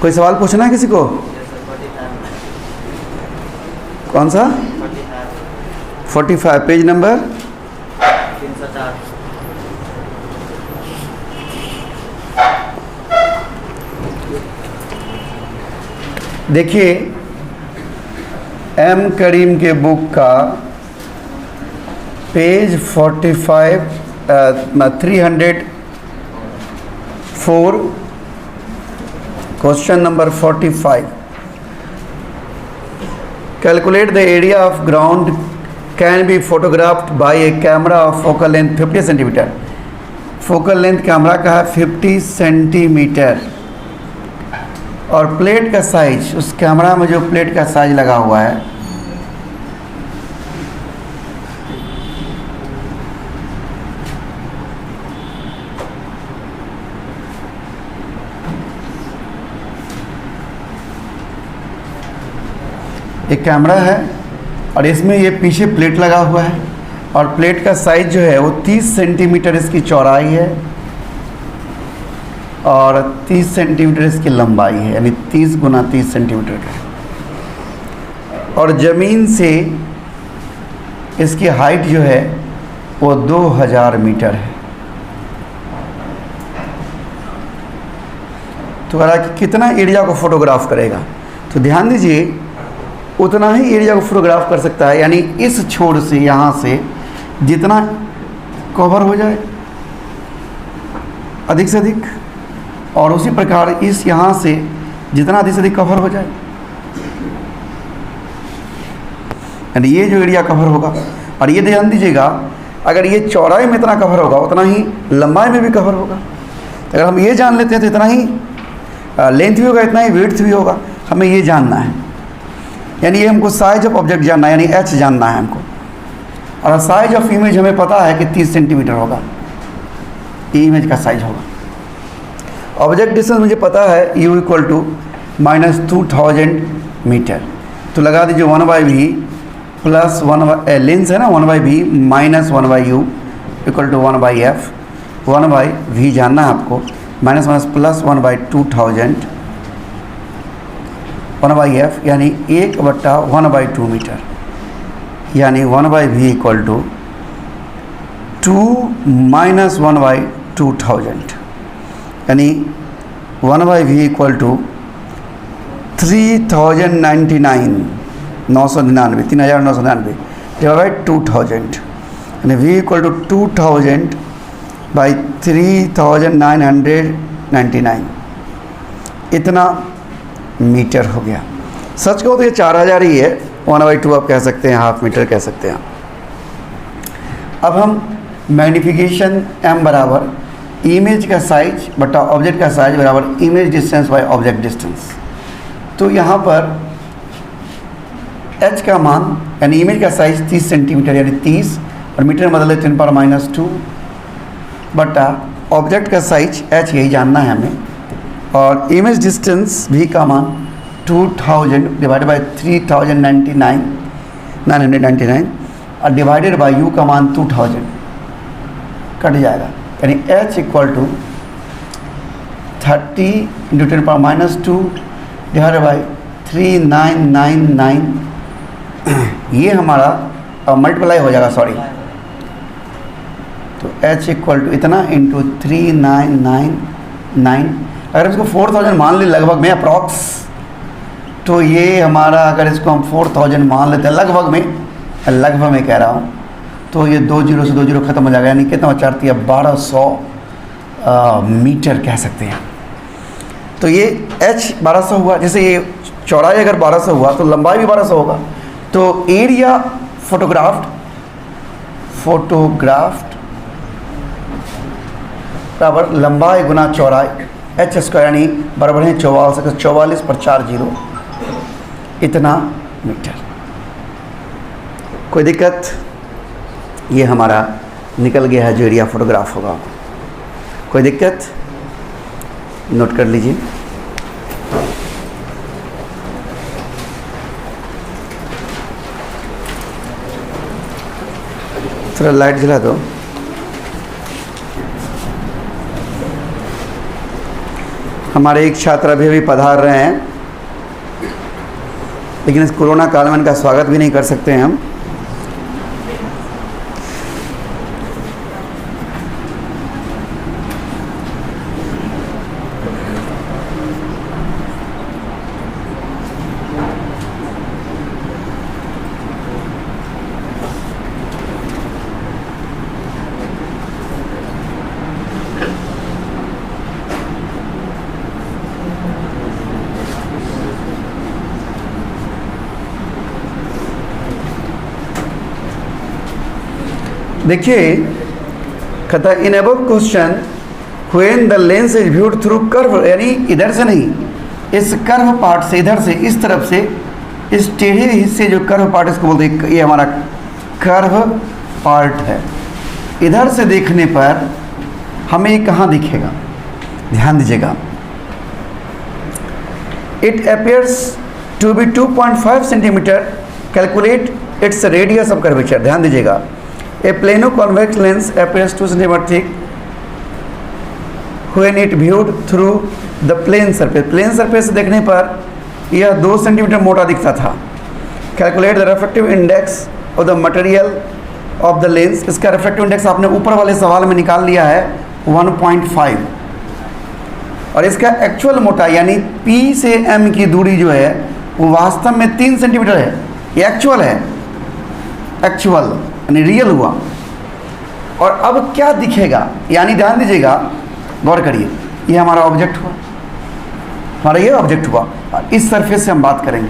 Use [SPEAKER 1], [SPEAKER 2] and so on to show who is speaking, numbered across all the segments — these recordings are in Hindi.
[SPEAKER 1] कोई सवाल पूछना है किसी को? कौन सा? 45 पेज नंबर
[SPEAKER 2] 304।
[SPEAKER 1] देखिए एम करीम के बुक का page 45 304 question number 45। Calculate the area of ground can be photographed by a camera of focal length 50 centimetre. Focal length camera का है 50 सेंटीमीटर और प्लेट का साइज, उस कैमरा में जो प्लेट का साइज लगा हुआ है एक कैमरा है और इसमें ये पीछे प्लेट लगा हुआ है और प्लेट का साइज जो है वो 30 सेंटीमीटर इसकी चौड़ाई है और 30 सेंटीमीटर इसकी लंबाई है, यानी 30 गुना 30 सेंटीमीटर का है। और ज़मीन से इसकी हाइट जो है वो 2000 मीटर है। तो कह रहा कि कितना एरिया को फोटोग्राफ करेगा, तो ध्यान दीजिए उतना ही एरिया को फोटोग्राफ कर सकता है, यानी इस छोर से यहाँ से जितना कवर हो जाए अधिक से अधिक, और उसी प्रकार इस यहाँ से जितना अधिक से अधिक कवर हो जाए, यानी ये जो एरिया कवर होगा। और ये ध्यान दीजिएगा अगर ये चौड़ाई में इतना कवर होगा उतना ही लंबाई में भी कवर होगा। तो अगर हम ये जान लेते हैं तो इतना ही लेंथ भी होगा, इतना ही विड्थ भी होगा। हमें ये जानना है, यानी ये हमको साइज ऑफ ऑब्जेक्ट जानना है, यानी एच जानना है हमको। और साइज ऑफ इमेज हमें पता है कि 30 सेंटीमीटर होगा, ये इमेज का साइज होगा। ऑब्जेक्ट डिस्टेंस मुझे पता है u इक्वल टू -2000 मीटर। तो लगा दीजिए 1/v प्लस 1 लेंस है ना 1/v minus 1/u equal to 1/f। 1/v जानना है आपको, माइनस माइनस प्लस 1/2000 1/f यानी 1/1/2 मीटर, यानी 1/v इक्वल टू 2 माइनस 1/2000, यानी 1/v equal to 3099 3999 divide by 2000, यानी v इक्वल टू 2000 बाई 3999, इतना मीटर हो गया। सच कहो तो ये 4000 ही है, 1/2 आप कह सकते हैं, हाफ मीटर कह सकते हैं। अब हम मैग्नीफिकेशन m बराबर इमेज का साइज बटा ऑब्जेक्ट का साइज बराबर image distance by object distance. तो यहाँ पर h का मान यानी इमेज का साइज 30 सेंटीमीटर यानी 30 और मीटर में बदले 10⁻² बटा ऑब्जेक्ट का साइज h, यही जानना है हमें। और इमेज डिस्टेंस v का मान 2000 डिवाइड बाई 999 और डिवाइडेड बाई u का मान 2000 कट जाएगा, यानी h equal to 30 × 10⁻² divided by 3999, ये हमारा मल्टीप्लाई हो जाएगा, सॉरी। तो h इक्वल टू इतना इंटू 3999, अगर इसको 4000 मान ले लगभग में अप्रॉक्स, तो ये हमारा अगर इसको हम 4000 मान लेते हैं लगभग में कह रहा हूँ, तो ये 2 0 से 2 0 ख़त्म हो जाएगा, यानी कितना बचाती है 1200 मीटर कह सकते हैं। तो ये h 1200 हुआ, जैसे ये चौड़ाई अगर 1200 हुआ तो लंबाई भी 1200 होगा। तो एरिया फोटोग्राफ्ड बराबर लंबाई गुना चौड़ाई h², यानी बराबर है 44 पर 4 0, इतना मीटर। कोई दिक्कत? ये हमारा निकल गया है जो एरिया फोटोग्राफ होगा। कोई दिक्कत? नोट कर लीजिए। थोड़ा लाइट जला दो। हमारे एक छात्र अभी अभी पधार रहे हैं, लेकिन इस कोरोना काल में इनका स्वागत भी नहीं कर सकते हैं हम। देखिए, कहता है in above question when the lens is viewed through curve, यानी इधर से नहीं, इस कर्व पार्ट से, इधर से, इस तरफ से, इस टेढ़े हिस्से जो कर्व पार्ट इसको बोलते हैं, ये हमारा कर्व पार्ट है। इधर से देखने पर हमें ये कहाँ दिखेगा, ध्यान दीजिएगा। It appears to be 2.5 centimetre, calculate its radius of curvature. ध्यान दीजिएगा, A plano convex lens appears 2 cm thick when it viewed through the plane surface. Plane surface से देखने पर यह 2 सेंटीमीटर मोटा दिखता था। Calculate the refractive index of the material of the lens. इसका refractive index आपने ऊपर वाले सवाल में निकाल लिया है 1.5, और इसका एक्चुअल मोटा यानी P से M की दूरी जो है वो वास्तव में 3 सेंटीमीटर है। ये एक्चुअल है, एक्चुअल यानी रियल हुआ। और अब क्या दिखेगा, यानी ध्यान दीजिएगा, गौर करिए, ये हमारा ऑब्जेक्ट हुआ, हमारा ये ऑब्जेक्ट हुआ, और इस सरफेस से हम बात करेंगे।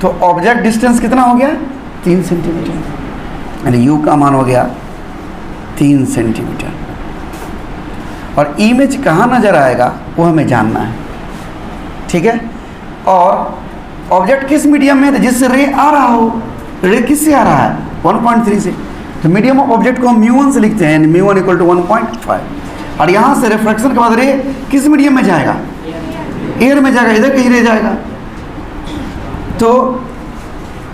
[SPEAKER 1] तो ऑब्जेक्ट डिस्टेंस कितना हो गया, 3 सेंटीमीटर, यानी यू का मान हो गया 3 सेंटीमीटर। और इमेज कहाँ नज़र आएगा वो हमें जानना है, ठीक है। और ऑब्जेक्ट किस मीडियम में है, जिससे रे आ रहा हो, रे किससे आ रहा है, 1.3 से। तो मीडियम ऑफ ऑब्जेक्ट को हम μ1 से लिखते हैं, μ1 = 1.5। और यहाँ से रिफ्रैक्शन के बाद रे किस मीडियम में जाएगा, एयर में जाएगा, इधर कहीं रे जाएगा। तो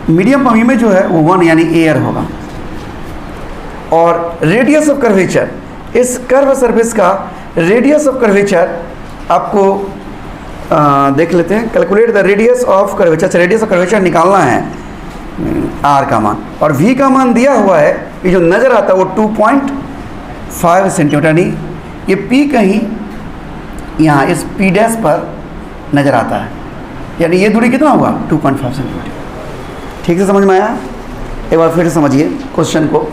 [SPEAKER 1] मीडियम ऑफ इमेज जो है वो 1 यानी एयर होगा। और रेडियस ऑफ कर्वेचर, इस कर्व सरफेस का रेडियस ऑफ कर्वेचर आपको देख लेते हैं। Calculate the radius of curvature, radius of curvature निकालना है, आर का मान, और वी का मान दिया हुआ है, ये जो नज़र आता है वो 2.5 सेंटीमीटर, यानी ये पी कहीं यहाँ इस पी डैश पर नज़र आता है, यानी ये दूरी कितना हुआ, 2.5 सेंटीमीटर। ठीक से समझ में आया? एक बार फिर समझिए क्वेश्चन को।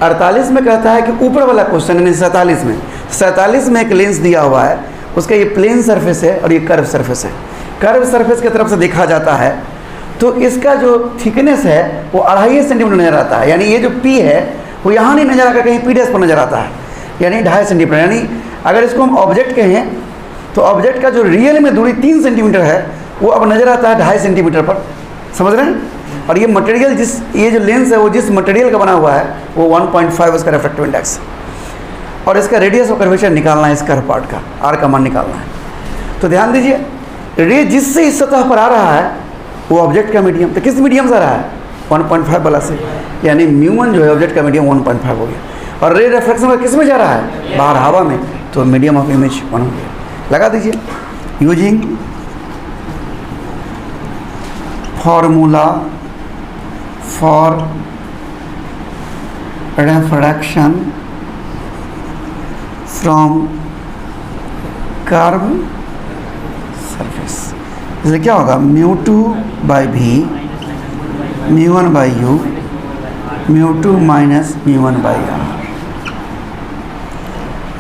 [SPEAKER 1] 48 में कहता है कि ऊपर वाला क्वेश्चन, यानी 47 में एक लेंस दिया हुआ है, उसका ये प्लेन सरफेस है और ये कर्व सरफेस है। कर्व सरफेस की तरफ से देखा जाता है तो इसका जो थिकनेस है वो 2.5 सेंटीमीटर नज़र आता है, यानी ये जो P है वो यहाँ नहीं नज़र आकर कहीं P डैश पर नज़र आता है, यानी 2.5 सेंटीमीटर। यानी अगर इसको हम ऑब्जेक्ट कहें तो ऑब्जेक्ट का जो रियल में दूरी 3 सेंटीमीटर है वो अब नज़र आता है 2.5 सेंटीमीटर पर, समझ रहे हैं। और ये मटेरियल ये जो लेंस है वो जिस मटेरियल का बना हुआ है वो 1.5 उसका रिफ्रैक्टिव इंडेक्स, और इसका रेडियस ऑफ कर्वेचर निकालना है, इस कर्व पार्ट का आर का मान निकालना है। तो ध्यान दीजिए, रे जिससे इस सतह पर आ रहा है वो ऑब्जेक्ट का मीडियम, तो किस मीडियम से आ रहा है, 1.5 वाला से, यानी μ1 जो है ऑब्जेक्ट का मीडियम 1.5 हो गया। और रे रिफ्लेक्शन का किस में जा रहा है, बाहर हवा में, तो मीडियम ऑफ इमेज 1 हो गया। लगा दीजिए, using formula for refraction from curve surface, जैसे क्या होगा, μ2/v μ1/u μ2 - μ1/r।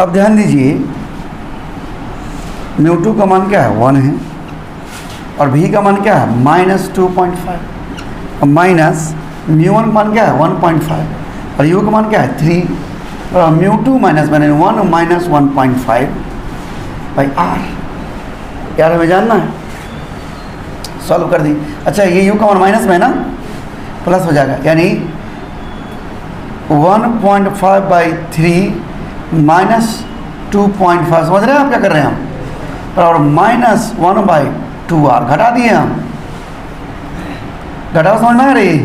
[SPEAKER 1] अब ध्यान दीजिए, μ2 का मान क्या है, 1 है, और v का मान क्या है, -2.5, और माइनस μ1 मान क्या है, 1.5, और u का मान क्या है, 3, और μ2 माइनस मैंने 1 - 1.5/r। यार हमें जानना है, सॉल्व कर दी। अच्छा, ये u का मान माइनस में ना, प्लस हो जाएगा, यानी 1.5/3 - 2.5, समझ रहे हैं आप क्या कर रहे हैं हम, और -1/2r घटा दिए हम, घटाओ समझ में आ रही,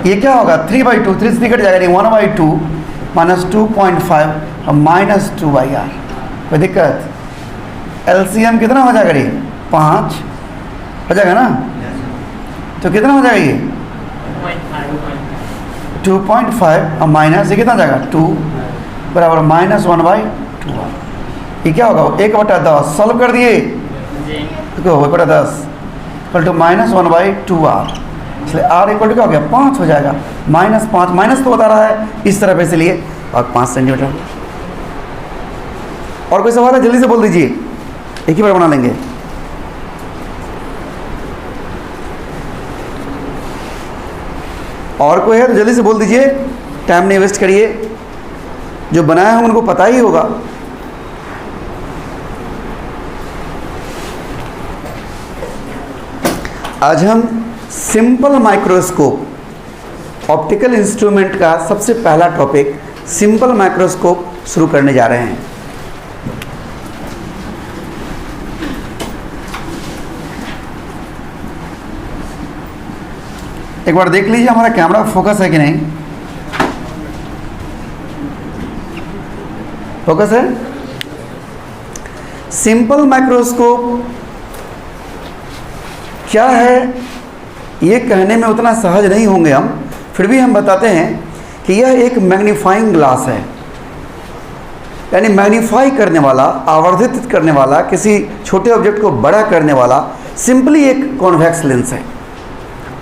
[SPEAKER 1] ये क्या होगा, 3/2, 3 से कट जाएगा, 1/2 - 2.5 और -2/r। कोई दिक्कत? LCM कितना हो जाएगा ये? 5 हो जाएगा ना? तो कितना हो जाएगा ये? 2.5 और माइनस ये कितना जाएगा? 2 बराबर -1/2। ये क्या होगा? 1/10 सॉल्व कर दिए, देखो 1/10 इक्वल टू -1/2r, इसलिए r इक्वल टू क्या हो गया? 5 हो जाएगा। -5 माइनस तो बता रहा है इस तरफ, इसलिए और 5 सेंटीमीटर। और कोई सवाल है? जल्दी से बोल दीजिए, एक ही बार बना लेंगे। और कोई है तो जल्दी से बोल दीजिए, टाइम नहीं वेस्ट करिए, जो बनाया है उनको पता ही होगा। आज हम सिंपल माइक्रोस्कोप ऑप्टिकल इंस्ट्रूमेंट का सबसे पहला टॉपिक सिंपल माइक्रोस्कोप शुरू करने जा रहे हैं। एक बार देख लीजिए हमारा कैमरा फोकस है कि नहीं। फोकस है। सिंपल माइक्रोस्कोप क्या है ये कहने में उतना सहज नहीं होंगे हम, फिर भी हम बताते हैं कि यह एक मैग्नीफाइंग ग्लास है, यानी मैग्नीफाई करने वाला, आवर्धित करने वाला, किसी छोटे ऑब्जेक्ट को बड़ा करने वाला सिंपली एक कॉन्वेक्स लेंस है।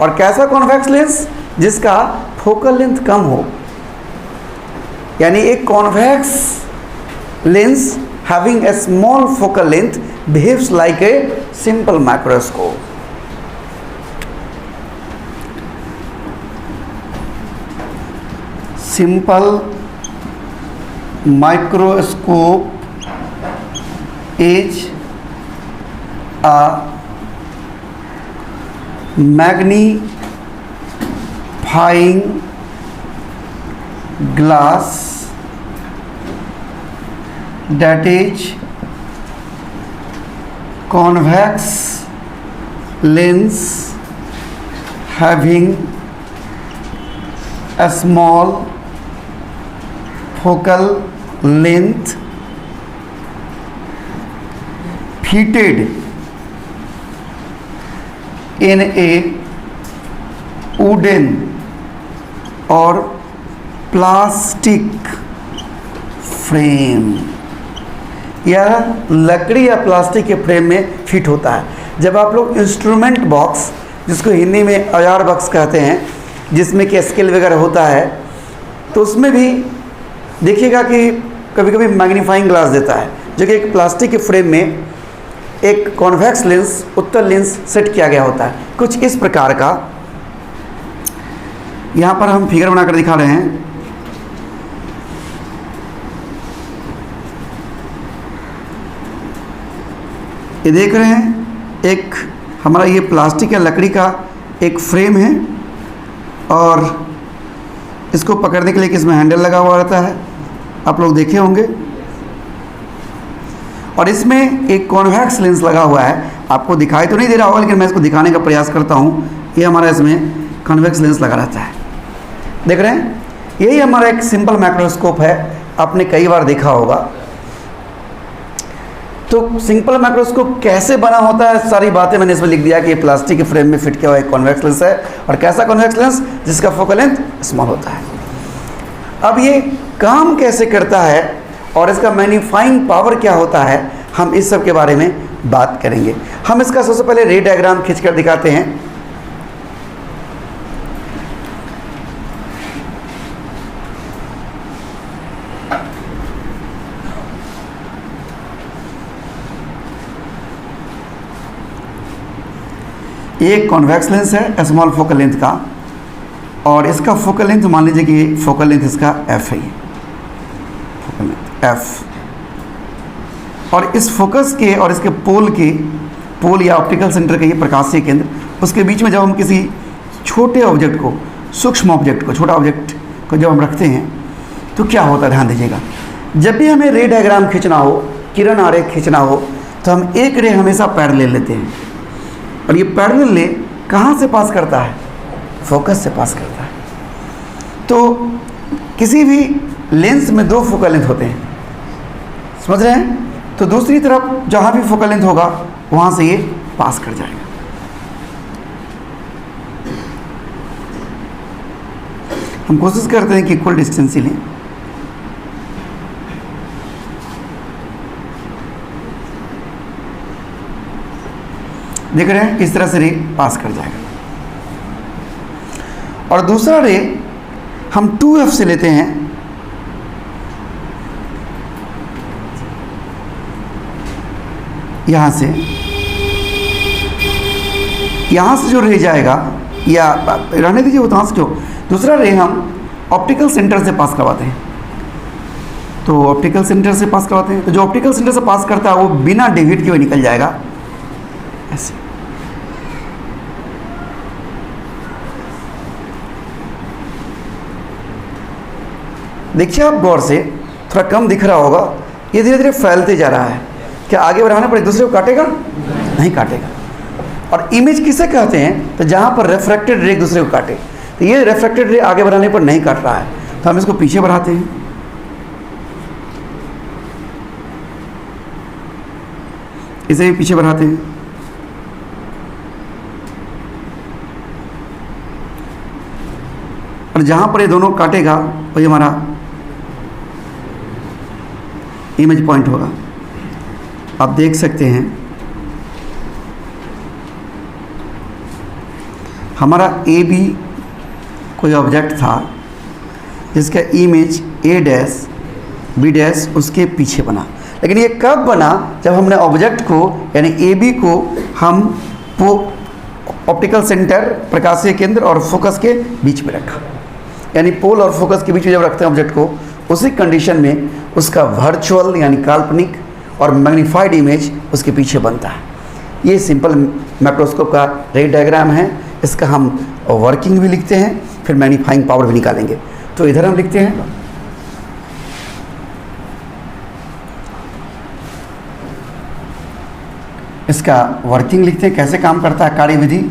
[SPEAKER 1] और कैसा कॉन्वेक्स लेंस? जिसका फोकल लेंथ कम हो, यानी एक convex lens having a small focal length behaves like a simple microscope. Simple microscope is a magnifying glass that is convex lens having a small focal length fitted in a wooden or plastic frame। यह लकड़ी या प्लास्टिक के फ्रेम में फिट होता है। जब आप लोग इंस्ट्रूमेंट बॉक्स, जिसको हिंदी में औजार बॉक्स कहते हैं, जिसमें कि स्केल वगैरह होता है, तो उसमें भी देखिएगा कि कभी कभी मैग्नीफाइंग ग्लास देता है, जो कि एक प्लास्टिक के फ्रेम में एक कॉन्वेक्स लेंस, उत्तल लेंस सेट किया गया होता है, कुछ इस प्रकार का। यहाँ पर हम फिगर बनाकर दिखा रहे हैं। ये देख रहे हैं, एक हमारा ये प्लास्टिक या लकड़ी का एक फ्रेम है, और इसको पकड़ने के लिए इसमें हैंडल लगा हुआ रहता है, आप लोग देखे होंगे। और इसमें एक कॉन्वेक्स लेंस लगा हुआ है, आपको दिखाई तो नहीं दे रहा होगा, लेकिन मैं इसको दिखाने का प्रयास करता हूँ। ये हमारा इसमें कॉन्वेक्स लेंस लगा रहता है, देख रहे हैं। यही हमारा एक सिंपल माइक्रोस्कोप है, आपने कई बार देखा होगा। तो सिंपल माइक्रोस्कोप कैसे बना होता है, सारी बातें मैंने इसमें लिख दिया कि प्लास्टिक के फ्रेम में फिट किया हुआ एक कॉन्वेक्स लेंस है, और कैसा कॉन्वेक्स लेंस? जिसका फोकल लेंथ स्मॉल होता है। अब ये काम कैसे करता है और इसका मैग्नीफाइंग पावर क्या होता है, हम इस सब के बारे में बात करेंगे। हम इसका सबसे पहले रे डायग्राम खींचकर दिखाते हैं। ये कॉन्वेक्स लेंस है स्मॉल फोकल लेंथ का, और इसका फोकल लेंथ मान लीजिए कि फोकल लेंथ इसका f है, फोकल लेंथ f। और इस फोकस के और इसके पोल या ऑप्टिकल सेंटर के ये प्रकाशीय केंद्र, उसके बीच में जब हम किसी छोटे ऑब्जेक्ट को, सूक्ष्म ऑब्जेक्ट को, छोटा ऑब्जेक्ट को जब हम रखते हैं तो क्या होता है, ध्यान दीजिएगा। जब भी हमें रे डायग्राम खींचना हो, किरण आरेख खींचना हो, तो हम एक रे हमेशा पैरेलल लेते हैं, और ये पैरेलल रे कहाँ से पास करता है? फोकस से पास करता है। तो किसी भी लेंस में दो फोकल लेंथ होते हैं, समझ रहे हैं? तो दूसरी तरफ जहाँ भी फोकल लेंथ होगा वहाँ से ये पास कर जाएगा। हम कोशिश करते हैं कि इक्वल डिस्टेंस ही लें। देख रहे हैं किस तरह से रे पास कर जाएगा। और दूसरा रे हम 2f से लेते हैं, यहाँ से जो रे जाएगा, या रहने दीजिए वो वहाँ से जो दूसरा रे हम ऑप्टिकल सेंटर से पास करवाते हैं। तो ऑप्टिकल सेंटर से पास करवाते हैं, तो जो ऑप्टिकल सेंटर से पास करता है वो बिना डेविएट किए हुए निकल जाएगा ऐसे। देखिए आप गौर से, थोड़ा कम दिख रहा होगा, ये धीरे धीरे फैलते जा रहा है। क्या आगे बढ़ाना पड़े दूसरे को काटेगा? नहीं काटेगा। और इमेज किसे कहते हैं? तो जहाँ पर रिफ्रैक्टेड रे एक दूसरे को काटे। तो ये रिफ्रैक्टेड रे आगे बढ़ाने पर नहीं काट रहा है, तो हम इसको पीछे बढ़ाते हैं। इसे भी पीछे बढ़ाते हैं। और जहाँ पर ये दोनों काटेगा वही हमारा इमेज पॉइंट होगा। आप देख सकते हैं हमारा ए बी कोई ऑब्जेक्ट था जिसका image A dash B dash उसके पीछे बना। लेकिन ये कब बना? जब हमने ऑब्जेक्ट को यानी ए बी को हम वो ऑप्टिकल सेंटर, प्रकाशीय केंद्र और फोकस के बीच में रखा। यानी पोल और फोकस के बीच में जब रखते हैं ऑब्जेक्ट को, उसी कंडीशन में उसका वर्चुअल यानी काल्पनिक और मैग्नीफाइड इमेज उसके पीछे बनता है। ये सिंपल मैक्रोस्कोप का रे डायग्राम है। इसका हम वर्किंग भी लिखते हैं, फिर मैग्नीफाइंग पावर भी निकालेंगे। तो इधर हम लिखते हैं इसका वर्किंग लिखते हैं, कैसे काम करता है कार्यविधि।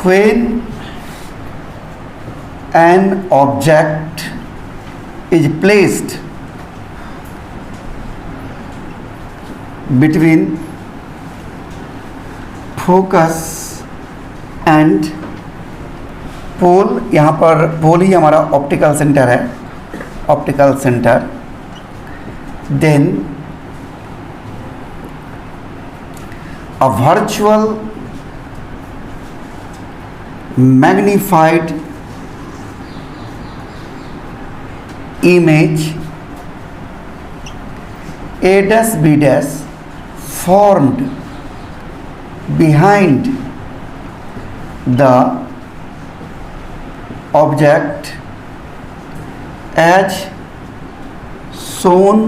[SPEAKER 1] When an object is placed between focus and pole, यहाँ पर पोल ही हमारा ऑप्टिकल सेंटर है, optical centre, then a virtual magnified image A dash B dash formed behind the object as shown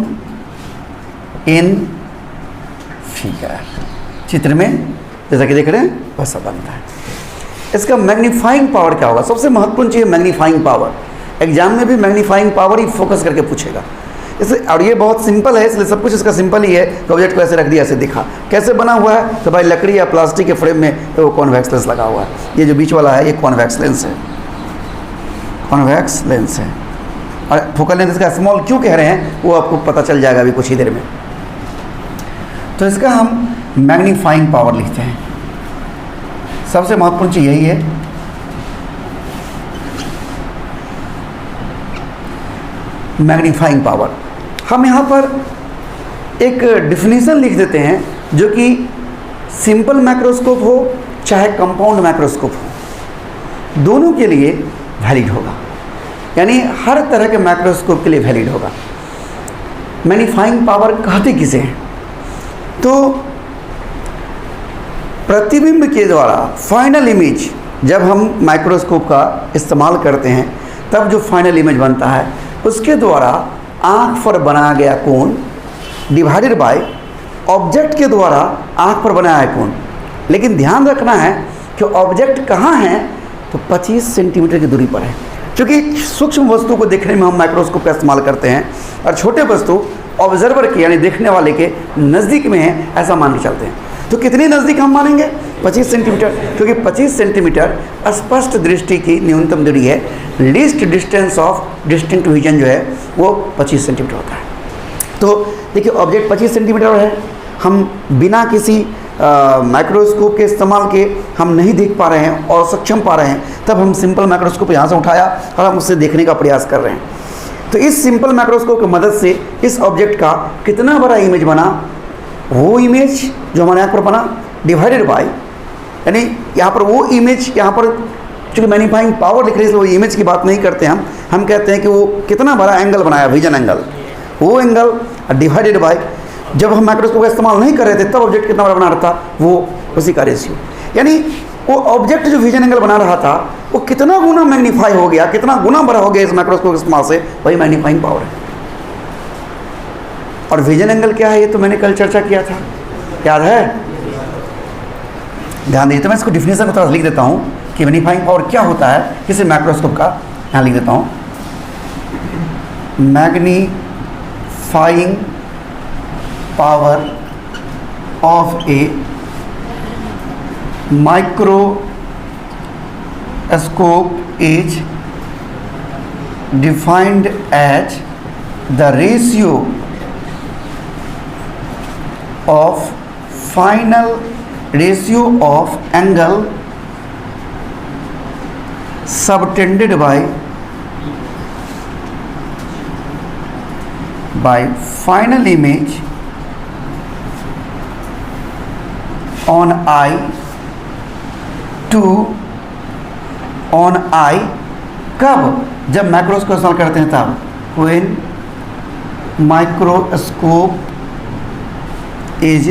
[SPEAKER 1] in figure। चित्र में जैसा कि देख रहे हैं वैसा बनता है। इसका मैग्नीफाइंग पावर क्या होगा? सबसे महत्वपूर्ण चीज़ मैग्नीफाइंग पावर। एग्जाम में भी मैग्नीफाइंग पावर ही फोकस करके पूछेगा इसे। और ये बहुत सिंपल है, इसलिए सब कुछ इसका सिंपल ही है। तो ऑब्जेक्ट को ऐसे रख दिया, ऐसे दिखा। कैसे बना हुआ है? तो भाई लकड़ी या प्लास्टिक के फ्रेम में तो वो कॉन्वेक्स लेंस लगा हुआ है। ये जो बीच वाला है ये कॉन्वेक्स लेंस है, कॉन्वेक्स लेंस है। और फोकल लेंथ इसका स्मॉल क्यों कह रहे हैं वो आपको पता चल जाएगा अभी कुछ ही देर में। तो इसका हम मैग्नीफाइंग पावर लिखते हैं। सबसे महत्वपूर्ण चीज़ यही है। Magnifying power. हम यहाँ पर एक डिफिनीशन लिख देते हैं जो कि सिंपल मैक्रोस्कोप हो चाहे कंपाउंड मैक्रोस्कोप हो, दोनों के लिए वैलिड होगा। यानी हर तरह के मैक्रोस्कोप के लिए वैलिड होगा। मैग्नीफाइंग पावर कहते किसे हैं? तो प्रतिबिंब के द्वारा फाइनल इमेज, जब हम माइक्रोस्कोप का इस्तेमाल करते हैं तब जो फाइनल इमेज बनता है उसके द्वारा आँख पर बनाया गया कोण डिवाइडेड बाय ऑब्जेक्ट के द्वारा आँख पर बनाया कोण। लेकिन ध्यान रखना है कि ऑब्जेक्ट कहाँ है? तो 25 सेंटीमीटर की दूरी पर है। क्योंकि सूक्ष्म वस्तु को देखने में हम माइक्रोस्कोप का इस्तेमाल करते हैं और छोटे वस्तु ऑब्जर्वर के यानी देखने वाले के नज़दीक में है, ऐसा मान के चलते हैं। तो कितने नज़दीक हम मानेंगे? 25 सेंटीमीटर, क्योंकि 25 सेंटीमीटर स्पष्ट दृष्टि की न्यूनतम दूरी है। Least distance of distinct vision जो है वो 25 सेंटीमीटर होता है। तो देखिए ऑब्जेक्ट 25 सेंटीमीटर है, हम बिना किसी माइक्रोस्कोप के इस्तेमाल के हम नहीं देख पा रहे हैं और सक्षम पा रहे हैं, तब हम सिंपल माइक्रोस्कोप यहाँ से उठाया और हम उससे देखने का प्रयास कर रहे हैं। तो इस सिंपल माइक्रोस्कोप की मदद से इस ऑब्जेक्ट का कितना बड़ा इमेज बना, वो इमेज जो हमारे यहाँ पर बना डिवाइडेड बाय, यानी यहाँ पर वो इमेज, यहाँ पर चूँकि मैग्नीफाइंग पावर लिख रही है, वो इमेज की बात नहीं करते हम कहते हैं कि वो कितना बड़ा एंगल बनाया, विजन एंगल, वो एंगल डिवाइडेड बाय, जब हम माइक्रोस्कोप का इस्तेमाल नहीं कर रहे थे तब ऑब्जेक्ट कितना बड़ा बना रहा था, वो उसी का रेशियो। यानी वो ऑब्जेक्ट जो विजन एंगल बना रहा था वो कितना गुना मैग्नीफाई हो गया, कितना गुना बड़ा हो गया इस माइक्रोस्कोप के इस्तेमाल से, वही मैग्नीफाइंग पावर है। और विजन एंगल क्या है ये तो मैंने कल चर्चा किया था, याद है? ध्यान दीजिए। तो मैं इसको डिफिनेशन को थोड़ा लिख देता हूँ कि मैग्नीफाइंग पावर क्या होता है किसी माइक्रोस्कोप का। यहाँ लिख देता हूँ, magnifying power of A microscope is defined as the ratio of final ratio of angle subtended by final image on eye to on eye, कब? जब माइक्रोस्कोप इस्तेमाल करते हैं तब, when microscope is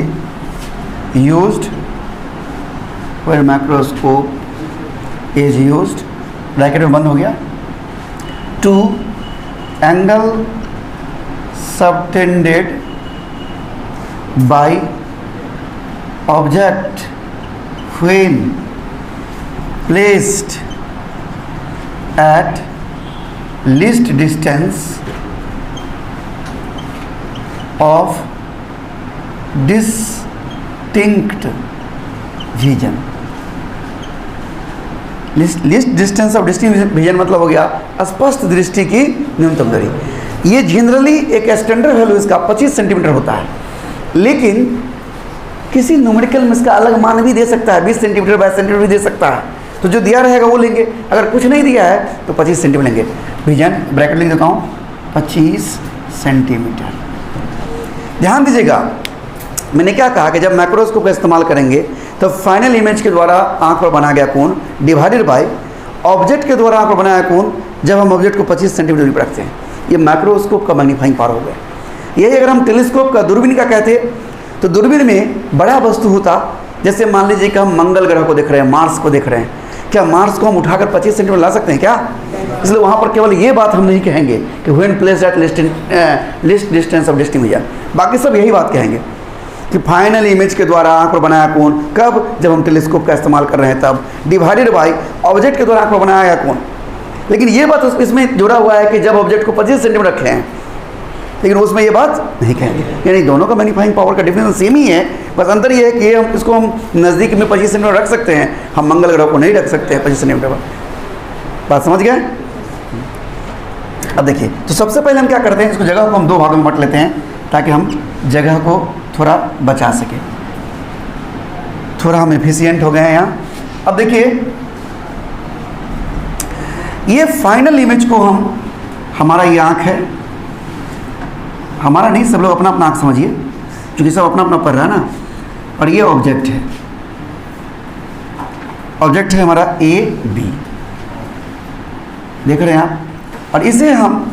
[SPEAKER 1] used, when microscope is used, bracket में बंद हो गया, to angle subtended by object when placed at least distance of distinct vision। Least distance of distinct vision मतलब हो गया स्पष्ट दृष्टि की न्यूनतम दूरी। ये जनरली एक स्टैंडर्ड वैल्यू इसका 25 सेंटीमीटर होता है, लेकिन किसी न्यूमेरिकल में इसका अलग मान भी दे सकता है, 20 सेंटीमीटर 22 सेंटीमीटर भी दे सकता है। तो जो दिया रहेगा वो लेंगे, अगर कुछ नहीं दिया है तो 25 सेंटीमीटर लेंगे। विजन ब्रैकेट लिख देता हूँ 25 सेंटीमीटर। ध्यान दीजिएगा, मैंने क्या कहा कि जब माइक्रोस्कोप का इस्तेमाल करेंगे तो फाइनल इमेज के द्वारा आँख पर बनाया गया कोण डिवाइडेड बाय ऑब्जेक्ट के द्वारा आँख पर बनाया कोण, जब हम ऑब्जेक्ट को 25 सेंटीमीटर दूरी पर रखते हैं, ये माइक्रोस्कोप का मैग्नीफाइंग पावर हो गया। यही अगर हम टेलीस्कोप का दूरबीन का कहते तो दूरबीन में बड़ा वस्तु होता, जैसे मान लीजिए कि हम मंगल ग्रह को देख रहे हैं, मार्स को देख रहे हैं, क्या मार्स को हम उठाकर 25 सेंटीमीटर ला सकते हैं क्या? इसलिए वहाँ पर केवल ये बात हम नहीं कहेंगे कि when placed at least distance of distinct vision, बाकी सब यही बात कहेंगे कि फाइनल इमेज के द्वारा आँख पर बनाया कोण, कब? जब हम टेलीस्कोप का इस्तेमाल कर रहे हैं तब, डिवाइडेड बाय ऑब्जेक्ट के द्वारा आँख पर बनाया गया कोण। लेकिन ये बात इसमें जुड़ा हुआ है कि जब ऑब्जेक्ट को 25 सेंटीमीटर रखे हैं, लेकिन उसमें ये बात नहीं कहेंगे। यानी दोनों का मैग्नीफाइंग पावर का डिफरेंस सेम ही है, बस अंतर ये है कि ये इसको हम नज़दीक में 25 सेंटीमीटर रख सकते हैं, हम मंगल ग्रह को नहीं रख सकते हैं 25 सेंटीमीटर पर। बात समझ गए? अब देखिए, तो सबसे पहले हम क्या करते हैं, इसको जगह को हम दो भागों में बांट लेते हैं ताकि हम जगह को थोड़ा बचा सकें, थोड़ा हम एफिशिएंट हो गए हैं यहाँ। अब देखिए, ये फाइनल इमेज को हम, हमारा ये आँख है, हमारा नहीं, सब लोग अपना अपना आँख समझिए क्योंकि सब अपना अपना पढ़ रहा है ना, और ये ऑब्जेक्ट है, ऑब्जेक्ट है हमारा ए बी, देख रहे हैं आप, और इसे हम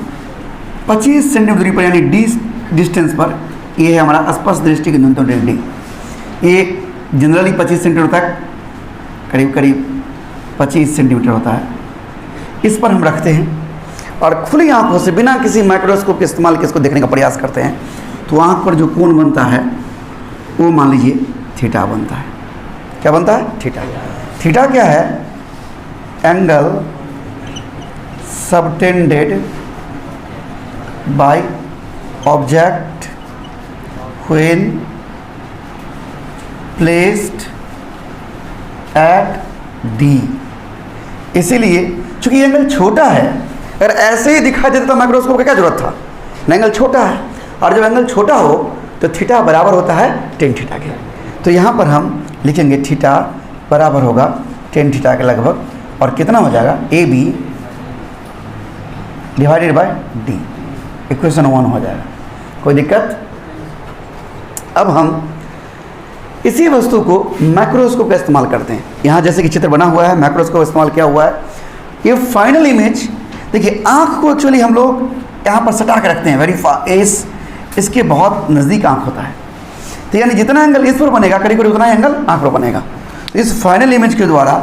[SPEAKER 1] 25 सेंटीमीटर दूरी पर यानी डी डिस्टेंस पर, ये है हमारा स्पष्ट दृष्टि की न्यूनतम डी। ये जनरली 25 सेंटीमीटर तक, करीब करीब 25 सेंटीमीटर होता है, इस पर हम रखते हैं और खुली आंखों से बिना किसी माइक्रोस्कोप के इस्तेमाल के इसको देखने का प्रयास करते हैं। तो आंख पर जो कोण बनता है वो मान लीजिए थीटा बनता है। क्या बनता है? थीटा। थीटा क्या है? Angle subtended by object when placed at D. इसीलिए चूंकि ये एंगल छोटा है, अगर ऐसे ही दिखाई देता तो माइक्रोस्कोप का क्या जरूरत था, एंगल छोटा है, और जब एंगल छोटा हो तो थीटा बराबर होता है टेन थीटा के। तो यहाँ पर हम लिखेंगे थीटा बराबर होगा टेन थीटा के लगभग, और कितना हो जाएगा A B divided by D, equation 1 हो जाएगा। कोई दिक्कत? अब हम इसी वस्तु को माइक्रोस्कोप का इस्तेमाल करते हैं। यहाँ जैसे कि चित्र बना हुआ है, माइक्रोस्कोप इस्तेमाल किया हुआ है। ये फाइनल इमेज देखिए, आँख को एक्चुअली हम लोग यहाँ पर सटा के रखते हैं, इसके बहुत नज़दीक आँख होता है। तो यानी जितना एंगल इस पर बनेगा करीब करीब उतना एंगल आँख पर बनेगा। तो इस फाइनल इमेज के द्वारा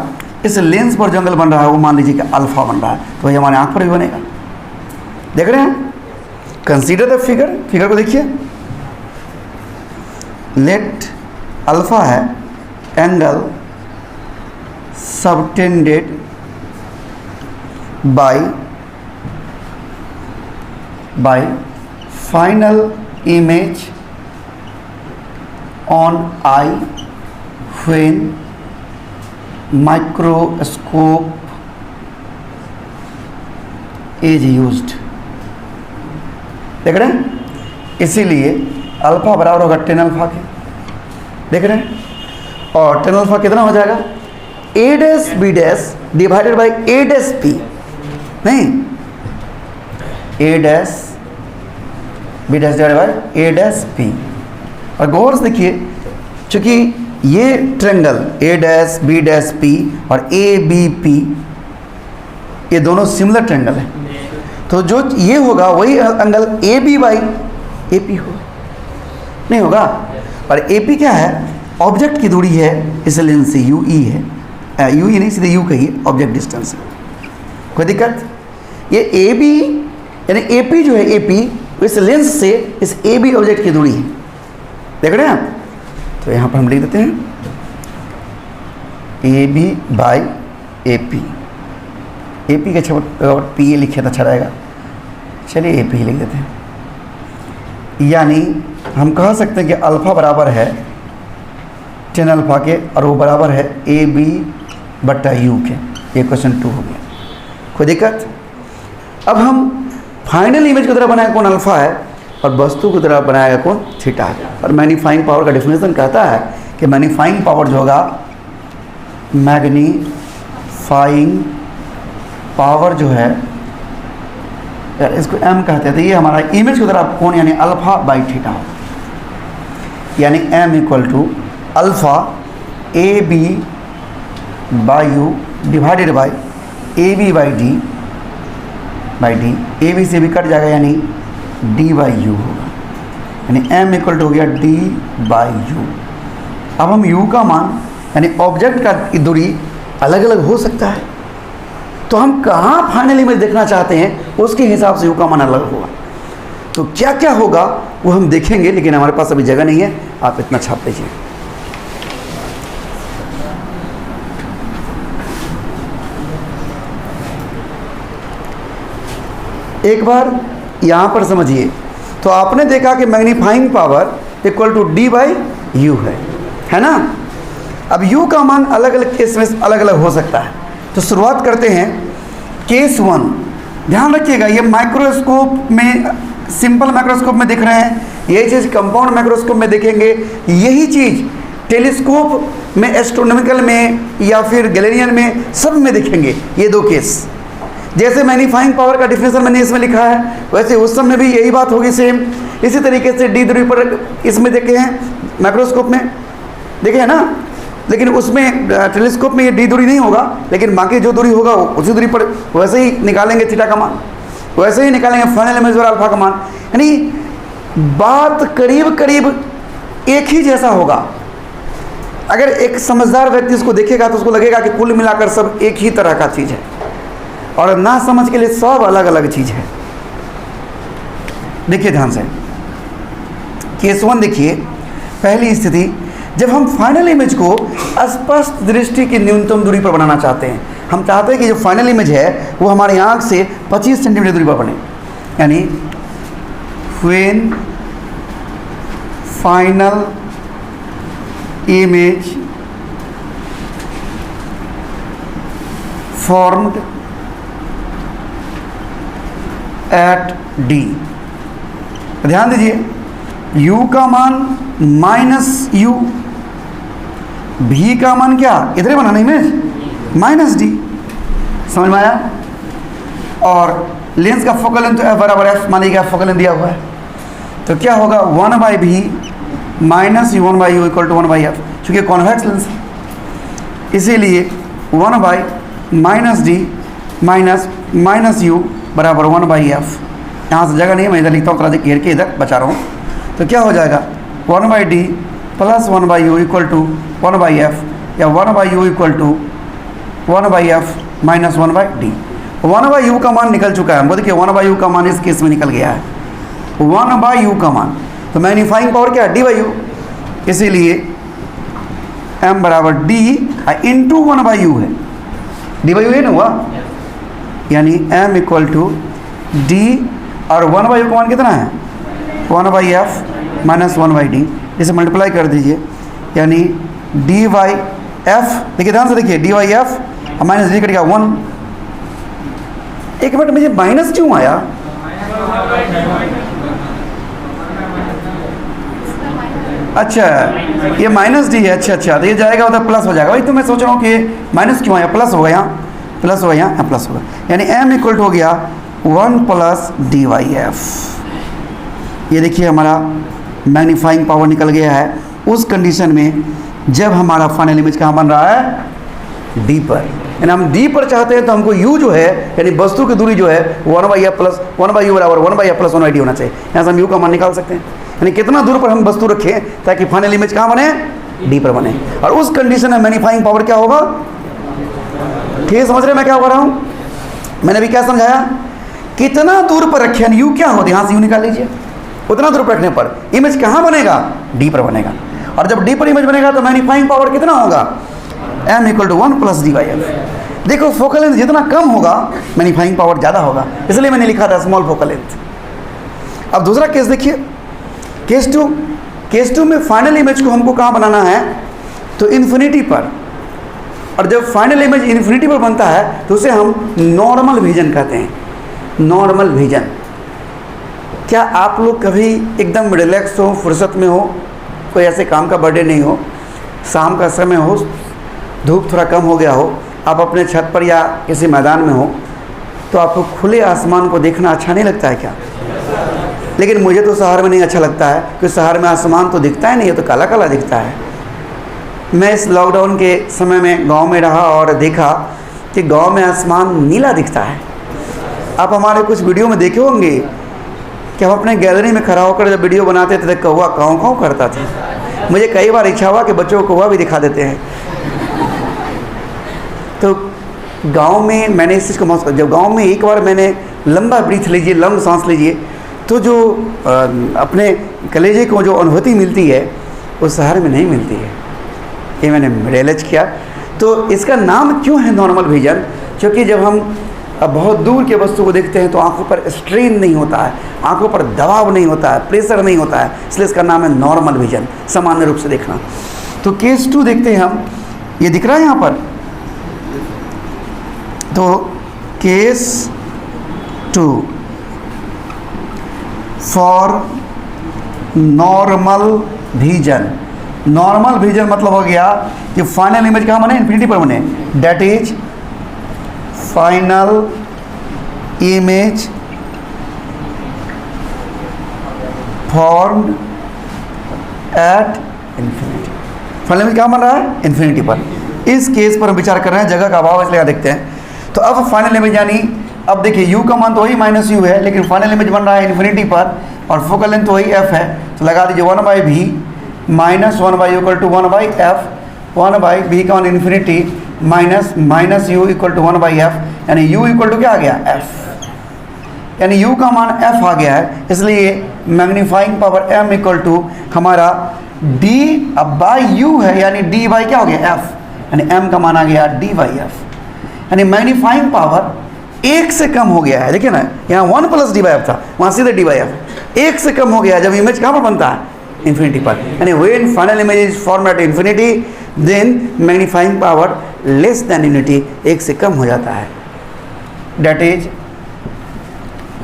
[SPEAKER 1] इस लेंस पर जो एंगल बन रहा है वो मान लीजिए कि अल्फा बन रहा है, तो ये हमारे आँख पर भी बनेगा। देख रहे हैं? कंसीडर द फिगर को देखिए। लेट अल्फा है angle subtended by final image on eye when microscope is used। देख रहे हैं? इसीलिए अल्फा बराबर होगा टेन अल्फा के। देख रहे हैं? और टेन अल्फा कितना हो जाएगा? A dash B dash divided by A dash P, नहीं A dash B dash divided by A dash P. और गौर से देखिए, चूंकि ये triangle A dash B dash P और ए बी पी ये दोनों सिमिलर ट्रेंगल है, तो जो ये होगा वही angle A B by A P होगा, नहीं होगा? और ए पी क्या है? ऑब्जेक्ट की दूरी है इस लेंस से, यू ई है, यू ई नहीं सीधे यू कहिए, ऑब्जेक्ट डिस्टेंस है। कोई दिक्कत? ये ए बी यानी ए पी जो है, ए पी इस लेंस से इस ए बी ऑब्जेक्ट की दूरी है। देख रहे हैं आप? तो यहाँ पर हम लिख देते हैं A B by A P. A P के छोड़ पी ए लिखे तो अच्छा रहेगा, चलिए ए पी लिख देते हैं। यानी हम कह सकते हैं कि अल्फा बराबर है टेन अल्फा के, और वो बराबर है ए बी बट्टा यू के। ये क्वेश्चन 2 हो गया। कोई दिक्कत? अब हम फाइनल इमेज की तरह बनाएगा कौन? अल्फा है, और वस्तु की तरह बनाएगा कौन? थीटा है। और मैग्नीफाइंग पावर का डेफिनेशन कहता है कि मैग्नीफाइंग पावर जो होगा, मैग्नीफाइंग पावर जो है यार इसको एम कहते हैं। तो ये हमारा इमेज की तरह कौन यानी अल्फा बाई थीटा होगा, यानी M equal to alpha A B by U divided by A B by D A B से भी कट जाएगा, यानी डी बाई यू होगा, यानी एम इक्वल टू हो गया डी बाई यू। अब हम यू का मान यानी ऑब्जेक्ट का दूरी अलग अलग हो सकता है, तो हम कहाँ फाइनल इमेज देखना चाहते हैं उसके हिसाब से यू का मान अलग होगा। तो क्या क्या होगा वो हम देखेंगे, लेकिन हमारे पास अभी जगह नहीं है, आप इतना छाप लीजिए। एक बार यहाँ पर समझिए, तो आपने देखा कि magnifying power equal to D by U है ना? अब यू का मान अलग अलग केस में अलग अलग हो सकता है। तो शुरुआत करते हैं केस 1। ध्यान रखिएगा, ये माइक्रोस्कोप में, सिंपल माइक्रोस्कोप में दिख रहे हैं, यही चीज़ कंपाउंड माइक्रोस्कोप में देखेंगे, यही चीज़ टेलीस्कोप में, एस्ट्रोनॉमिकल में या फिर गैलेरियन में, सब में देखेंगे ये दो केस। जैसे मैग्नीफाइंग पावर का डिफिनेशन मैंने इसमें लिखा है, वैसे उस सब में भी यही बात होगी सेम। इसी तरीके से डी दूरी पर इसमें देखे हैं, माइक्रोस्कोप में देखे हैं ना, लेकिन उसमें टेलीस्कोप में ये डी दूरी नहीं होगा, लेकिन बाकी जो दूरी होगा उसी दूरी पर वैसे ही निकालेंगे थीटा का मान, वैसे ही निकालेंगे फाइनल इमेज और अल्फा का मान। यानी बात करीब करीब एक ही जैसा होगा। अगर एक समझदार व्यक्ति इसको देखेगा तो उसको लगेगा कि कुल मिलाकर सब एक ही तरह का चीज़ है, और ना समझ के लिए सब अलग अलग चीज़ है। देखिए ध्यान से, केस 1 देखिए, पहली स्थिति, जब हम फाइनल इमेज को स्पष्ट दृष्टि की न्यूनतम दूरी पर बनाना चाहते हैं, हम चाहते हैं कि जो फाइनल इमेज है वो हमारी आँख से 25 सेंटीमीटर दूरी पर बने, यानी when final image formed at D। ध्यान दीजिए, u का मान माइनस u, v का मान क्या इधर ही बनाना इमेज माइनस d, समझ में आया। और लेंस का फोकल लेंथ तो f बराबर f मानिएगा, फोकल लेंथ दिया हुआ है, तो क्या होगा 1/v minus u 1/u equal to 1/f, चूँकि कॉन्वेक्स लेंस है इसीलिए 1/- d माइनस u बराबर 1/f। यहाँ से जगह नहीं है, मैं इधर लिखता हूँ, थोड़ा घेर के इधर बचा रहा हूँ। तो क्या हो जाएगा 1/d plus 1/u equal to 1/f, या 1/u equal to 1/f minus 1/d। 1/u का मान निकल चुका है हमको, देखिए 1/u का मान इस केस में निकल गया है, 1/u का मान। तो मैग्नीफाइंग पावर क्या है d/u, इसीलिए m बराबर d इंटू 1/u है, d/u है ना हुआ, यानी m इक्वल टू d, और 1/u का मान कितना है 1/f माइनस 1/d, इसे मल्टीप्लाई कर दीजिए, यानी d/f, देखिए ध्यान से देखिए d/f माइनस d कटेगा 1। एक मिनट, मुझे माइनस क्यों आया, अच्छा ये माइनस डी है, अच्छा तो ये जाएगा उधर प्लस हो जाएगा, वही तो मैं सोच रहा हूँ कि माइनस क्यों आया, प्लस होगा यहाँ, प्लस होगा यहाँ प्लस होगा, यानी m इक्वल टू हो गया 1 प्लस d/f। ये देखिए हमारा मैग्नीफाइंग पावर निकल गया है उस कंडीशन में जब हमारा फाइनल इमेज कहाँ बन रहा है d पर, यानी हम d पर चाहते हैं तो हमको u जो है यानी वस्तु की दूरी जो है 1/f प्लस 1/u बराबर 1/f प्लस 1/d होना चाहिए। यहाँ से हम u का मान निकाल सकते हैं, यानी कितना दूर पर हम वस्तु रखें ताकि फाइनल इमेज कहाँ बने, d पर बने। और उस कंडीशन में मैग्नीफाइंग पावर क्या होगा, ठीक समझ रहे मैं क्या कर रहा हूँ, मैंने अभी क्या समझाया, कितना दूर पर रखें, यानी u क्या हो, यहाँ से u निकाल लीजिए, उतना दूर पर रखने पर इमेज कहाँ बनेगा, d पर बनेगा। और जब d पर इमेज बनेगा तो मैग्नीफाइंग पावर कितना होगा, m equal to 1 plus d/f। देखो फोकल लेंथ जितना कम होगा मैग्नीफाइंग पावर ज़्यादा होगा, इसलिए मैंने लिखा था स्मॉल फोकल लेंथ। अब दूसरा केस देखिए, केस टू में फाइनल इमेज को हमको कहाँ बनाना है, तो इन्फिनिटी पर। और जब फाइनल इमेज इन्फिनिटी पर बनता है तो उसे हम नॉर्मल विजन कहते हैं, नॉर्मल विजन। क्या आप लोग कभी एकदम रिलैक्स हो, फुर्सत में हो, कोई ऐसे काम का बर्थडे नहीं हो, शाम का समय हो, धूप थोड़ा कम हो गया हो, आप अपने छत पर या किसी मैदान में हो, तो आपको खुले आसमान को देखना अच्छा नहीं लगता है क्या? लेकिन मुझे तो शहर में नहीं अच्छा लगता है, क्योंकि शहर में आसमान तो दिखता ही नहीं है, तो काला काला दिखता है। मैं इस लॉकडाउन के समय में गांव में रहा और देखा कि गांव में आसमान नीला दिखता है। आप हमारे कुछ वीडियो में देखे होंगे कि हम अपने गैलरी में खड़ा होकर जब वीडियो बनाते थे तो कौवा काँव काँव करता था। मुझे कई बार इच्छा हुआ कि बच्चों को कौवा भी दिखा देते हैं। तो गांव में मैंने इस चीज़ को महसूस, जब गांव में एक बार मैंने लंबा ब्रीथ लीजिए, लंबा सांस लीजिए, तो जो अपने कलेजे को जो अनुभूति मिलती है वो शहर में नहीं मिलती है। ये मैंने रियलाइज किया। तो इसका नाम क्यों है नॉर्मल विजन? क्योंकि जब हम बहुत दूर के वस्तु को देखते हैं तो आंखों पर स्ट्रेन नहीं होता है, आंखों पर दबाव नहीं होता है, प्रेशर नहीं होता है, इसलिए इसका नाम है नॉर्मल विजन, सामान्य रूप से देखना। तो केस 2 देखते हैं हम, ये दिख रहा है यहाँ पर। तो case 2 for normal vision. Normal vision मतलब हो गया कि फाइनल इमेज कहाँ बने, इन्फिनिटी पर बने। That is final image formed at infinity. Final image कहाँ बन रहा है, इन्फिनिटी पर। इस केस पर हम विचार कर रहे हैं, जगह का अभाव इसलिए देखते हैं। तो अब फाइनल इमेज यानी अब देखिए u का मान तो वही माइनस u है, लेकिन फाइनल इमेज बन रहा है इन्फिनिटी पर और फोकल लेंथ तो वही f है। तो लगा दीजिए 1/v minus 1/u equal to 1/f, 1/v का मान infinity minus u equal to 1/f, यानी u इक्वल टू क्या आ गया, f, यानी u का मान f आ गया है। इसलिए magnifying power m equal to हमारा d बाई u है, यानी d बाई क्या हो गया, f, यानी m का मान आ गया d बाई f। यानी मैग्नीफाइंग पावर 1 से कम हो गया है। देखिए ना, यहाँ 1 प्लस d बाई f था, वहाँ सीधे d बाई f 1 से कम हो गया है जब इमेज कहाँ पर बनता है, इन्फिनिटी पर। यानी when final image is form at infinity then magnifying power less than unity, एक से कम हो जाता है। That is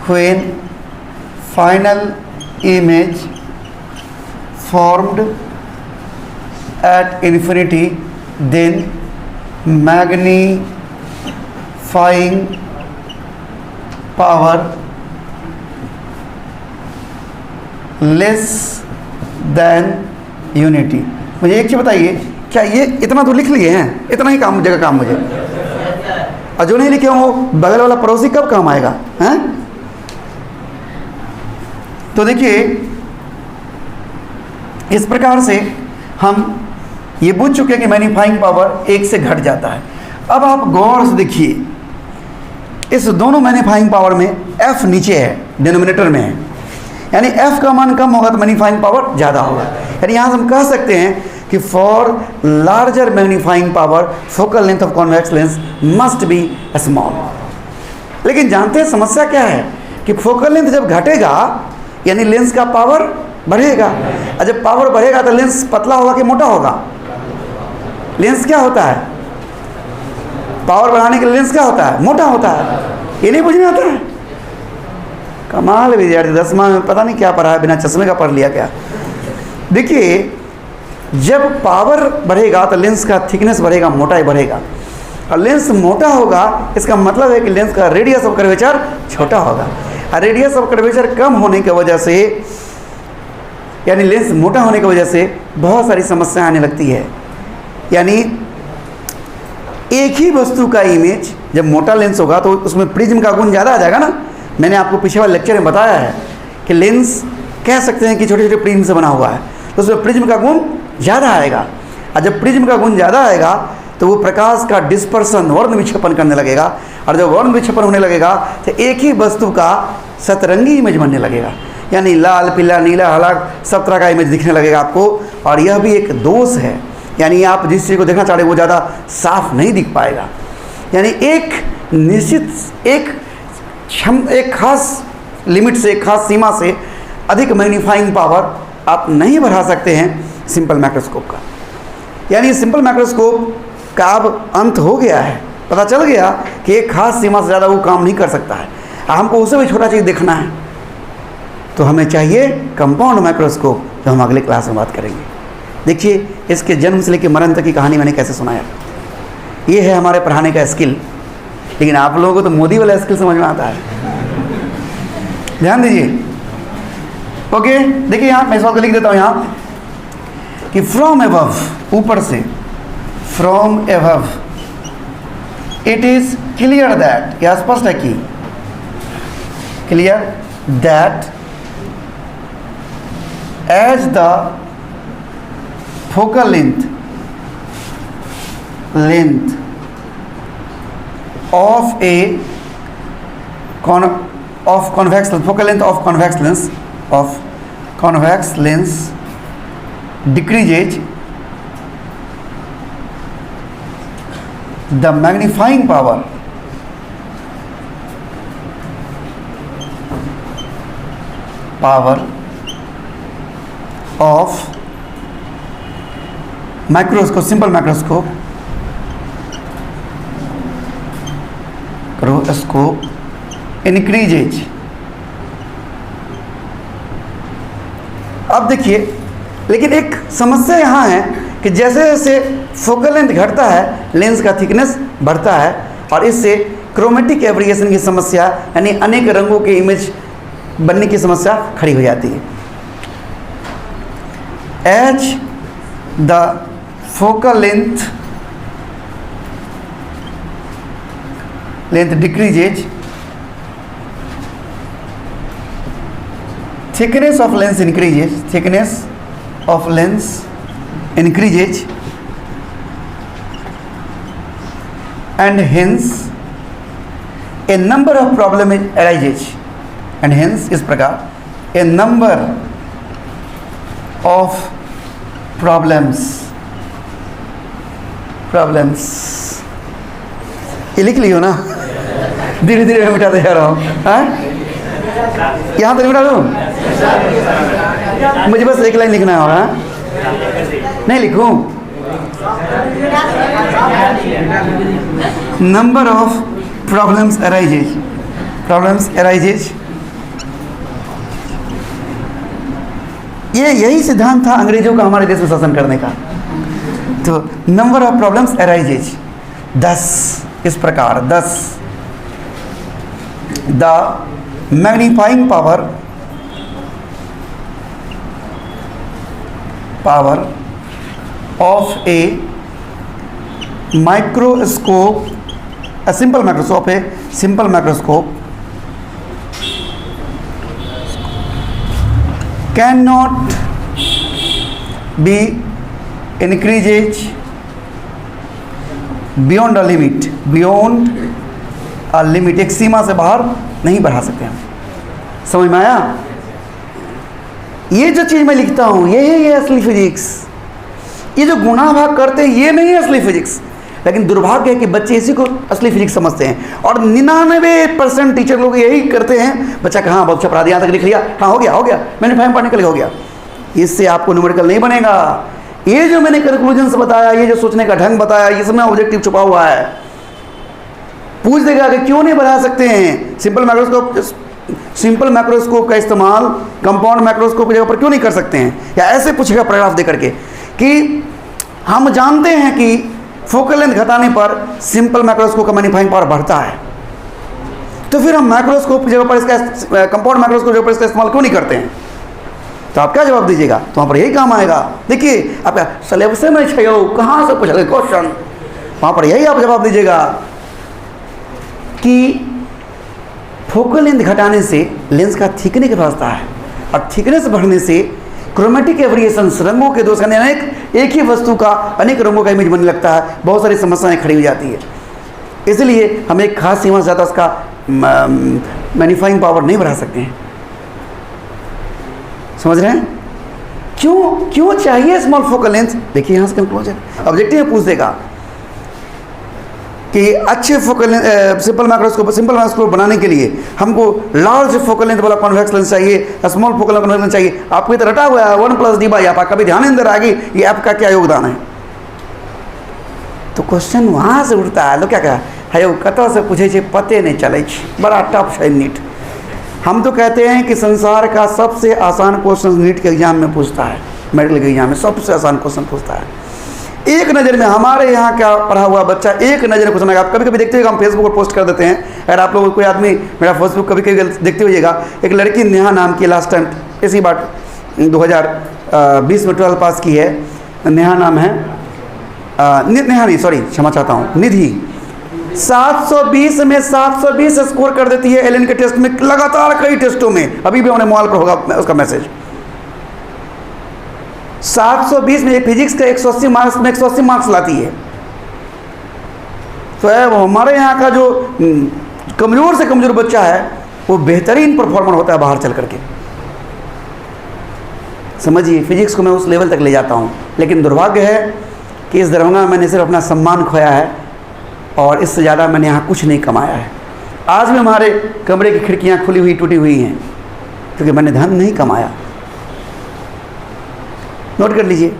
[SPEAKER 1] when final image formed at infinity then magnifying power less than unity। मुझे एक चीज़ बताइए, क्या ये इतना तो लिख लिए हैं, इतना ही काम जगह काम मुझे, और जो नहीं लिखे हो बगल वाला पड़ोसी कब काम आएगा हैं? तो देखिए इस प्रकार से हम ये पूछ चुके हैं कि मैग्नीफाइंग पावर एक से घट जाता है। अब आप गौर से देखिए, इस दोनों मैग्नीफाइंग पावर में f नीचे है, डिनोमिनेटर में है, यानी f का मान कम होगा तो मैग्नीफाइंग पावर ज़्यादा होगा। यानी यहाँ से हम कह सकते हैं कि for larger magnifying power focal length of convex lens must be small. लेकिन जानते हैं समस्या क्या है कि फोकल लेंथ जब घटेगा यानी लेंस का पावर बढ़ेगा, और जब पावर बढ़ेगा तो लेंस पतला होगा कि मोटा होगा? लेंस क्या होता है? पावर बढ़ाने के लिए लेंस क्या होता है? मोटा होता है। ये नहीं बुझ में आता है? कमाल विद्यार्थी, 10वां में पता नहीं क्या पढ़ा है, बिना चश्मे का पढ़ लिया क्या। देखिए जब पावर बढ़ेगा तो लेंस का थिकनेस बढ़ेगा, मोटाई बढ़ेगा, और लेंस मोटा होगा इसका मतलब है कि लेंस का रेडियस ऑफ कर्वेचर छोटा होगा, और रेडियस ऑफ कर्वेचर कम होने की वजह से यानी लेंस मोटा होने की वजह से बहुत सारी समस्याएं आने लगती है। यानी एक ही वस्तु का इमेज जब मोटा लेंस होगा तो उसमें प्रिज्म का गुण ज़्यादा आ जाएगा ना। मैंने आपको पिछले वाले लेक्चर में बताया है कि लेंस कह सकते हैं कि छोटे छोटे प्रिज्म से बना हुआ है, तो उसमें प्रिज्म का गुण ज़्यादा आएगा, और जब प्रिज्म का गुण ज़्यादा आएगा तो वो प्रकाश का डिस्पर्सन, वर्ण विक्षेपण करने लगेगा, और जब वर्ण विक्षेपण होने लगेगा तो एक ही वस्तु का सतरंगी इमेज बनने लगेगा, यानी लाल पीला नीला हरा सब तरह का इमेज दिखने लगेगा आपको। और यह भी एक दोष है, यानी आप जिस चीज़ को देखना चाह रहे हैं वो ज़्यादा साफ नहीं दिख पाएगा। यानी एक निश्चित एक खास लिमिट से, एक खास सीमा से अधिक मैग्नीफाइंग पावर आप नहीं बढ़ा सकते हैं सिंपल माइक्रोस्कोप का। यानी सिंपल माइक्रोस्कोप का अब अंत हो गया है, पता चल गया कि एक खास सीमा से ज़्यादा वो काम नहीं कर सकता है, हमको उससे भी छोटा चीज़ देखना है, तो हमें चाहिए कंपाउंड माइक्रोस्कोप, जो हम अगले क्लास में बात करेंगे। देखिए इसके जन्म से लेकर मरण तक की कहानी मैंने कैसे सुनाया। ये है हमारे पढ़ाने का स्किल, लेकिन आप लोगों को तो मोदी वाला स्किल समझ में आता है। ध्यान दीजिए। ओके, देखिए यहाँ मैं इसको लिख देता हूँ यहाँ कि फ्रॉम एबव, ऊपर से, from above it is clear that, यह स्पष्ट है कि clear that as the focal length of a convex lens, focal length of convex lens decreases, the magnifying power of microscope, simple microscope increases। अब देखिए, लेकिन एक समस्या यहाँ है कि जैसे जैसे फोकल लेंथ घटता है लेंस का थिकनेस बढ़ता है, और इससे क्रोमेटिक एब्रिएशन की समस्या यानी अनेक रंगों के इमेज बनने की समस्या खड़ी हो जाती है। As the focal length decreases, thickness of lens increases, and hence a number of problems arises, and hence इस प्रकार a number of problems ये लिख लियो ना, धीरे धीरे मैं मिटाते जा रहा हूँ। यहाँ तक लिखा दो, मुझे बस एक लाइन लिखना होगा, नहीं लिखूं? नंबर ऑफ प्रॉब्लम्स अराइजेज, ये यही सिद्धांत था अंग्रेजों का हमारे देश में शासन करने का। तो नंबर ऑफ प्रॉब्लम्स अराइजेज 10, इस प्रकार 10, the magnifying power of a microscope, a simple microscope cannot be increased beyond a limit, एक सीमा से बाहर नहीं बढ़ा सकते हम। समझ में आया? ये जो चीज़ मैं लिखता हूँ ये असली फिजिक्स। ये जो गुणा भाग करते हैं ये नहीं है असली फिजिक्स, लेकिन दुर्भाग्य है कि बच्चे इसी को असली फिजिक्स समझते हैं। और 99% टीचर लोग यही करते हैं, बच्चा कहाँ बहुत अच्छा पढ़ा दिया, यहाँ तक लिख लिया, हाँ हो गया, मैंने फाइम पढ़ने के लिए हो गया। इससे आपको न्यूमेरिकल नहीं बनेगा। ये जो मैंने कंक्लूजन्स बताया, ये जो सोचने का ढंग बताया, इसमें ऑब्जेक्टिव छुपा हुआ है। पूछ देगा कि क्यों नहीं बढ़ा सकते हैं, सिंपल माइक्रोस्कोप का इस्तेमाल कंपाउंड माइक्रोस्कोप की जगह पर क्यों नहीं कर सकते हैं, या ऐसे पूछेगा पैराग्राफ दे करके कि हम जानते हैं कि फोकल लेंथ घटाने पर सिंपल माइक्रोस्कोप का मैग्नीफाइंग पावर बढ़ता है, तो फिर हम माइक्रोस्कोप की जगह पर इसका कंपाउंड माइक्रोस्कोप की जगह पर इसका इस्तेमाल क्यों नहीं करते हैं? तो आप क्या जवाब दीजिएगा? तो वहाँ पर यही काम आएगा। देखिए आपका सिलेबस में छो कहाँ से पूछा गया क्वेश्चन, वहाँ पर यही आप जवाब दीजिएगा कि फोकल लेंथ घटाने से लेंस का थिकनेस बढ़ता है, और थिकनेस बढ़ने से क्रोमेटिक वेरिएशंस, रंगों के दोष, अनेक एक ही वस्तु का अनेक रंगों का इमेज बनने लगता है, बहुत सारी समस्याएं खड़ी हो जाती है। इसलिए हम एक खास सीमा से ज़्यादा उसका मैग्नीफाइंग पावर नहीं बढ़ा सकते हैं। समझ रहे हैं? क्यों चाहिए स्मॉल फोकल लेंथ? देखिए यहाँ से कंक्लूजन ऑब्जेक्टिव में पूछ देगा कि अच्छे फोकल सिंपल माइक्रोस्कोप बनाने के लिए हमको लार्ज फोकल लेंथ वाला कॉन्वेक्स लेंस चाहिए, स्मॉल फोकल कॉन्वेक्स लेंस चाहिए। आपको इतना रटा हुआ है 1+d बाई, आप कभी ध्यान नहीं अंदर आएगी ये ऐप का क्या योगदान है। तो क्वेश्चन वहाँ से उठता है, तो क्या कहा है कतौ से पूछे छे पते नहीं चले, बड़ा टफ है नीट। हम तो कहते हैं कि संसार का सबसे आसान क्वेश्चन नीट के एग्जाम में पूछता है, मेडिकल के एग्जाम में सबसे आसान क्वेश्चन पूछता है। एक नज़र में हमारे यहाँ क्या पढ़ा हुआ बच्चा एक नज़र में कुछ। आप कभी कभी देखते हुए हम फेसबुक पर पोस्ट कर देते हैं, अगर आप लोग कोई आदमी मेरा फेसबुक कभी कभी देखते हुएगा, एक लड़की नेहा नाम की लास्ट टाइम इसी बात 2020 में 12 पास की है, नेहा नाम है, नेहा नहीं सॉरी क्षमा चाहता हूँ, निधि। 720 में 720 स्कोर कर देती है एलएन के टेस्ट में, लगातार कई टेस्टों में, अभी भी हमारे मोबाइल पर होगा उसका मैसेज। 720 में फिजिक्स का 180 मार्क्स में 180 मार्क्स लाती है। तो वो हमारे यहाँ का जो कमज़ोर से कमज़ोर बच्चा है वो बेहतरीन परफॉर्मर होता है बाहर चल करके। समझिए फिजिक्स को मैं उस लेवल तक ले जाता हूँ, लेकिन दुर्भाग्य है कि इस दरभंगा में मैंने सिर्फ अपना सम्मान खोया है और इससे ज़्यादा मैंने यहाँ कुछ नहीं कमाया है। आज भी हमारे कमरे की खिड़कियाँ खुली हुई टूटी हुई हैं क्योंकि मैंने धन नहीं कमाया। नोट कर लीजिए।